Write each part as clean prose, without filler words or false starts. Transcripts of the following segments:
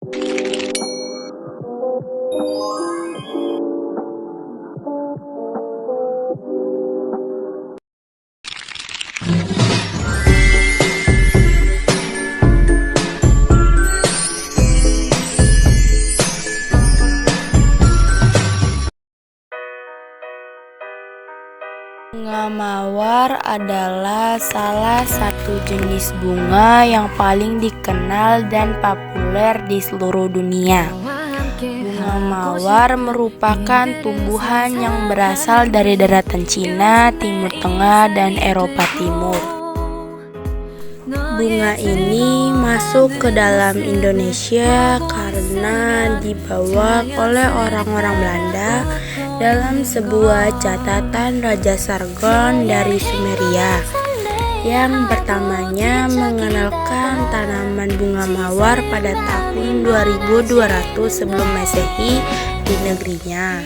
Bunga mawar adalah salah satu jenis bunga yang paling dikenal dan populer di seluruh dunia. Bunga mawar merupakan tumbuhan yang berasal dari daratan Cina, Timur Tengah, dan Eropa Timur. Bunga ini masuk ke dalam Indonesia karena dibawa oleh orang-orang Belanda dalam sebuah catatan Raja Sargon dari Sumeria yang pertamanya mengenalkan tanaman bunga mawar pada tahun 2200 sebelum Masehi di negerinya.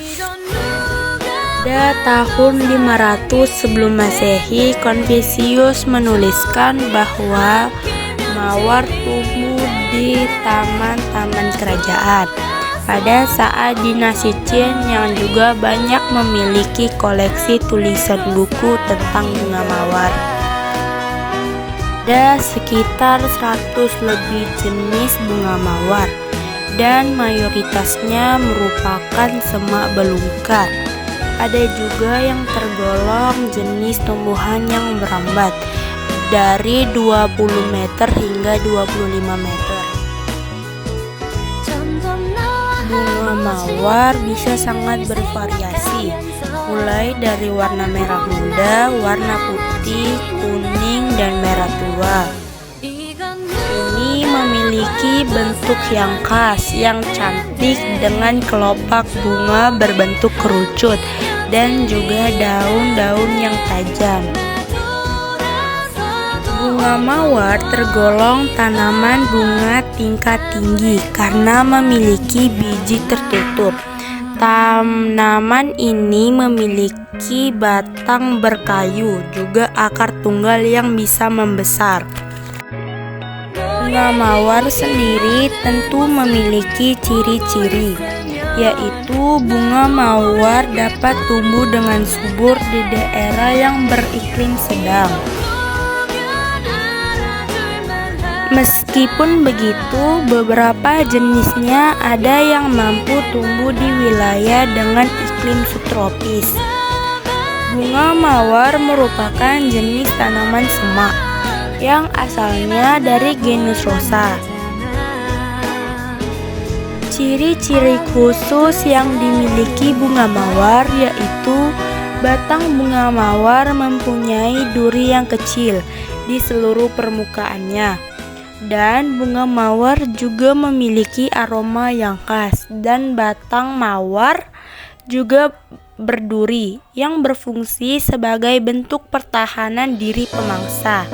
Pada tahun 500 sebelum Masehi, Konfusius menuliskan bahwa mawar tumbuh di taman-taman kerajaan pada saat dinasti Qin yang juga banyak memiliki koleksi tulisan buku tentang bunga mawar. Ada sekitar 100 lebih jenis bunga mawar dan mayoritasnya merupakan semak belungkar. Ada juga yang tergolong jenis tumbuhan yang merambat dari 20 meter hingga 25 meter. Bunga mawar bisa sangat bervariasi, mulai dari warna merah muda, warna putih, kuning, dan merah tua. Ini memiliki bentuk yang khas, yang cantik dengan kelopak bunga berbentuk kerucut dan juga daun-daun yang tajam. Bunga mawar tergolong tanaman bunga tingkat tinggi karena memiliki biji tertutup. Tanaman ini memiliki batang berkayu, juga akar tunggal yang bisa membesar. Bunga mawar sendiri tentu memiliki ciri-ciri, yaitu bunga mawar dapat tumbuh dengan subur di daerah yang beriklim sedang. Meskipun begitu, beberapa jenisnya ada yang mampu tumbuh di wilayah dengan iklim subtropis. Bunga mawar merupakan jenis tanaman semak yang asalnya dari genus Rosa. Ciri-ciri khusus yang dimiliki bunga mawar yaitu batang bunga mawar mempunyai duri yang kecil di seluruh permukaannya. Dan bunga mawar juga memiliki aroma yang khas, dan batang mawar juga berduri yang berfungsi sebagai bentuk pertahanan diri pemangsa.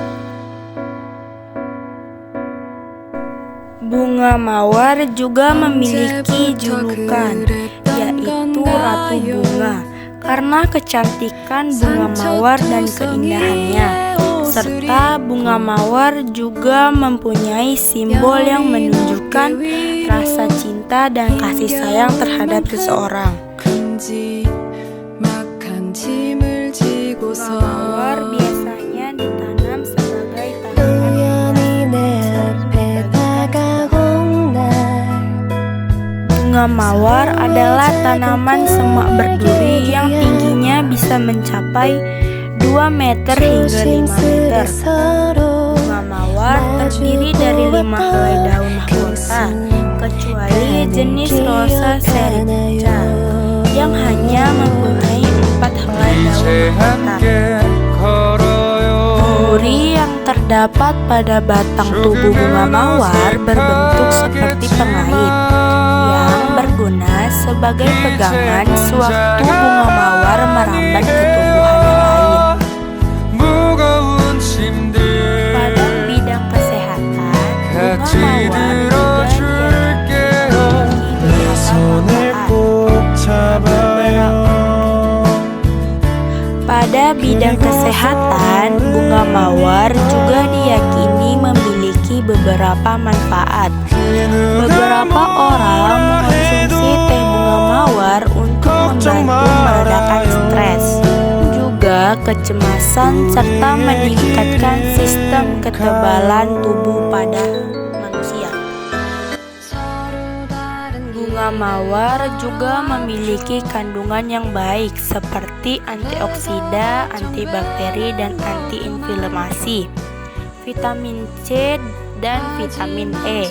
Bunga mawar juga memiliki julukan, yaitu Ratu Bunga, karena kecantikan bunga mawar dan keindahannya. Serta bunga mawar juga mempunyai simbol yang menunjukkan rasa cinta dan kasih sayang terhadap seseorang. Bunga mawar biasanya ditanam sebagai tanaman. Bunga mawar adalah tanaman semak berduri yang tingginya bisa mencapai 2 meter hingga 5 meter. Bunga mawar terdiri dari 5 helai daun mahkota, kecuali jenis Rosa sericea yang hanya mempunyai 4 helai daun mahkota. Duri yang terdapat pada batang tubuh bunga mawar berbentuk seperti pengait yang berguna sebagai pegangan sewaktu bunga mawar merambat ke tumbuhan yang lain. Pada bidang kesehatan, bunga mawar juga diyakini memiliki beberapa manfaat. Beberapa kecemasan serta meningkatkan sistem kekebalan tubuh pada manusia. Bunga mawar juga memiliki kandungan yang baik seperti antioksida, antibakteri, dan antiinflamasi, vitamin C, dan vitamin E.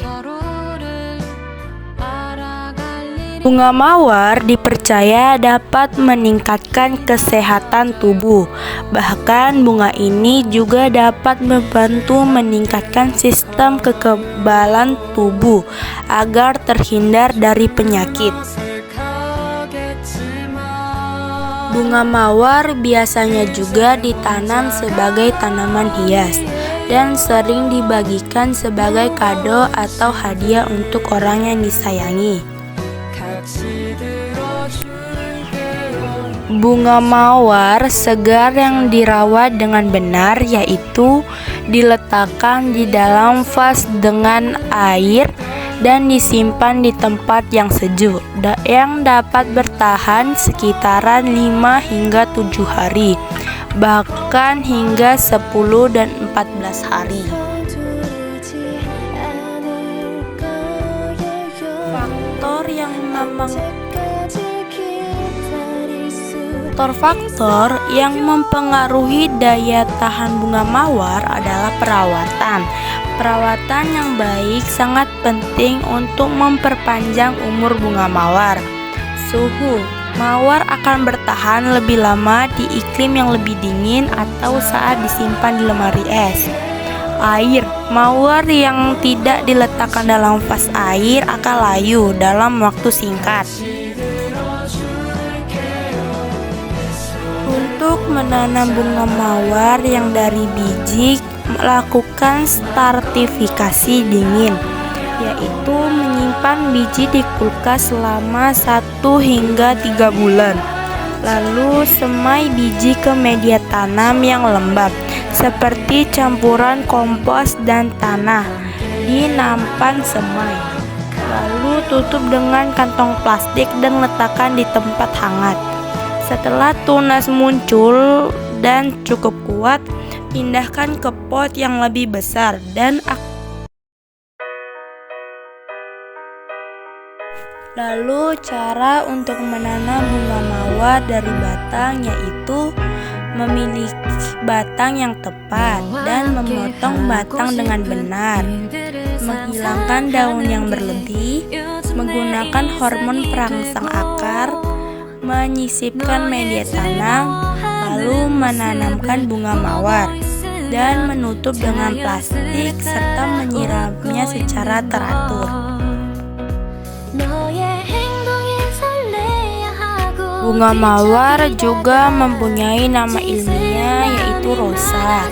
Bunga mawar dipercaya dapat meningkatkan kesehatan tubuh. Bahkan bunga ini juga dapat membantu meningkatkan sistem kekebalan tubuh agar terhindar dari penyakit. Bunga mawar biasanya juga ditanam sebagai tanaman hias dan sering dibagikan sebagai kado atau hadiah untuk orang yang disayangi. Bunga mawar segar yang dirawat dengan benar yaitu diletakkan di dalam vas dengan air dan disimpan di tempat yang sejuk yang dapat bertahan sekitaran 5 hingga 7 hari, bahkan hingga 10 dan 14 hari. Faktor yang mempengaruhi daya tahan bunga mawar adalah perawatan. Perawatan yang baik sangat penting untuk memperpanjang umur bunga mawar. Suhu mawar akan bertahan lebih lama di iklim yang lebih dingin atau saat disimpan di lemari es. Air mawar yang tidak diletakkan dalam vas air akan layu dalam waktu singkat. Untuk menanam bunga mawar yang dari biji, melakukan stratifikasi dingin, yaitu menyimpan biji di kulkas selama 1 hingga 3 bulan. Lalu semai biji ke media tanam yang lembab, seperti campuran kompos dan tanah di nampan semai. Lalu tutup dengan kantong plastik dan letakkan di tempat hangat. Setelah tunas muncul dan cukup kuat, pindahkan ke pot yang lebih besar dan lalu cara untuk menanam bunga mawar dari batang yaitu memilih batang yang tepat dan memotong batang dengan benar, menghilangkan daun yang berlebih, menggunakan hormon perangsang akar, menyisipkan media tanam, lalu menanamkan bunga mawar dan menutup dengan plastik serta menyiramnya secara teratur. Bunga mawar juga mempunyai nama ilmiah yaitu rosa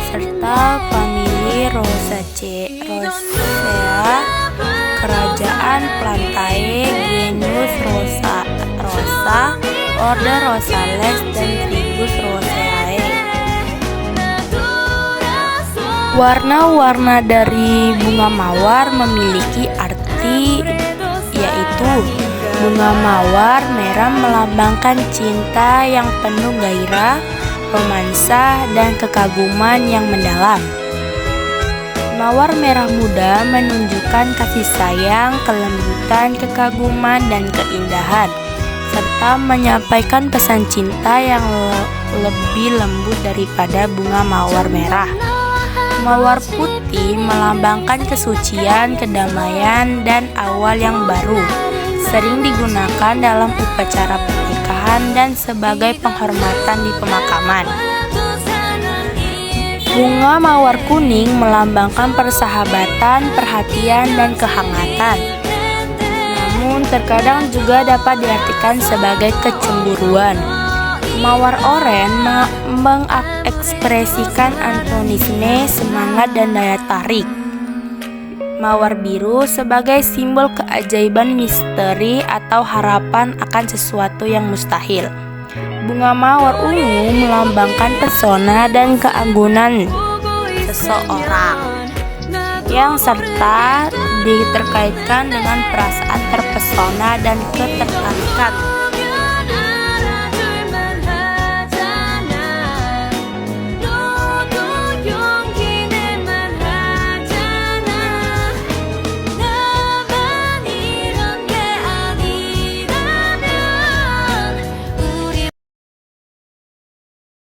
serta famili Rosaceae, kerajaan Plantae, genus Rosa, order Rosales, dan tribus Rosaceae. Warna-warna dari bunga mawar memiliki arti yaitu bunga mawar merah melambangkan cinta yang penuh gairah, romansa, dan kekaguman yang mendalam. Mawar merah muda menunjukkan kasih sayang, kelembutan, kekaguman, dan keindahan, serta menyampaikan pesan cinta yang lebih lembut daripada bunga mawar merah. Mawar putih melambangkan kesucian, kedamaian, dan awal yang baru. Sering digunakan dalam upacara pernikahan dan sebagai penghormatan di pemakaman. Bunga mawar kuning melambangkan persahabatan, perhatian, dan kehangatan. Namun terkadang juga dapat diartikan sebagai kecemburuan. Mawar oranye mengekspresikan antagonisme, semangat, dan daya tarik. Mawar biru sebagai simbol keajaiban, misteri, atau harapan akan sesuatu yang mustahil. Bunga mawar ungu melambangkan pesona dan keanggunan seseorang, yang serta diterkaitkan dengan perasaan terpesona dan ketertarikan.